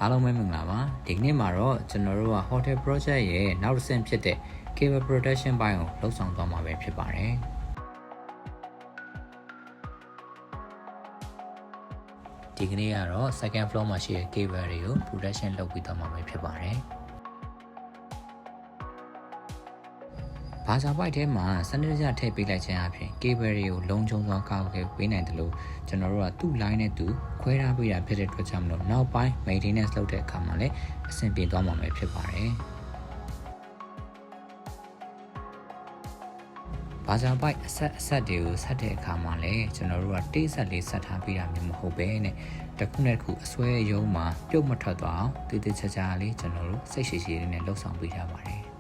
အားလုံးပဲမင်္ဂလာပါဒီကနေ့မှာတော့ကျွန်တော်တို့က Hotel Project ရဲ့နောက်တစ်ဆင့်ဖြစ်တဲ့ Cable Protection ဘိုင်းကိုလှုပ်ဆောင်သွားမှာပဲဖြစ်ပါတယ်ဒီကနေ့ကတော့ second floor မှာရှိတဲ့ cable တွေကို protection လုပ်ပြီးသွားမှာပဲဖြစ်ပါတယ်ဘာသာပိုက်ထဲမှာစနစ်တကျထည့်ပေးလိုက်ခြင်းအပြင် cable တွေကိုလုံးချုံစွာကာကွယ်ပေးနိုင်တယ်လို့ကျွန်တော်တို့ကသူ့ line နဲ့သူခွဲထားပေးတာဖြစ်တဲ့အတွက်ကြောင့်မလို့နောက်ပိုင်း maintenance လုပ်တဲ့အခါမှာလည်းအဆင်ပြေသွားမှာပဲဖြစ်ပါတယ်ဘာသာပိုက်အဆက်တွေကိုဆက်တဲ့အခါမှာလည်းကျွန်တော်တို့ကတိဆက်လေးဆက်ထားပေးတာမျိုးမဟုတ်ပဲနဲ့တစ်ခုနဲ့တစ်ခုအစွဲရုံးမှာပြုတ်မထွက်သွားအောင်တည်တည်ချာချာလေးကျွန်တော်တို့စိတ်ရှိရှိလေးနဲ့လှုပ်ဆောင်ပေးထားပါတယ်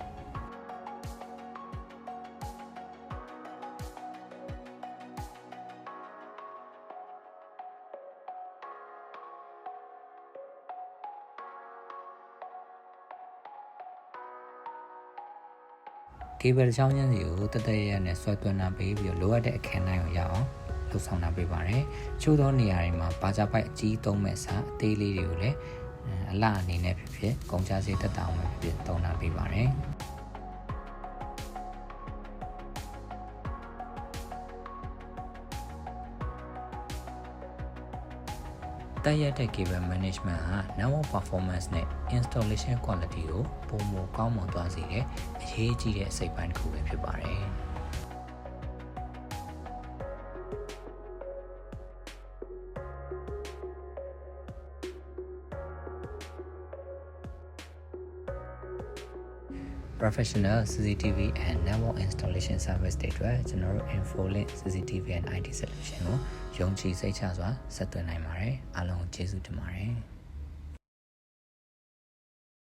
cable ချောင်းချင်းစီကိုတသက်ရနဲ့ဆွဲသွင်းတာပေးပြီးလိုအပ်တဲ့အခန်းတိုင်းကိုရအောင်လှုပ်ဆောင်တာပေးပါတယ်။ချို့သောနေရာတွေမှာဘာသာပိုက်အကြီးသုံးမဲ့စာအသေးလေးတွေကိုလည်းအလှအနေနဲ့ဖြစ်ဖြစ်ကုန်ကျစရိတ်သက်သာအောင်ဖြစ်ဖြစ်သုံးတာပေးပါတယ်။တက်ရတဲ့ cable management ဟာ network performance နဲ့ installation quality ကိုပုံမကောင်းမွန်သွားစေတဲ့အရေးကြီးတဲ့အစိတ်ပိုင်းတစ်ခုပဲဖြစ်ပါတယ်။ Professional CCTV and network installation service တွေအတွက်ကျွန်တော်တို့ InfoLink CCTV and IT solution ကိုယုံကြည်စိတ်ချစွာဆက်သွင်းနိုင်ပါတယ်အားလုံးကျေးဇူးတင်ပါတယ်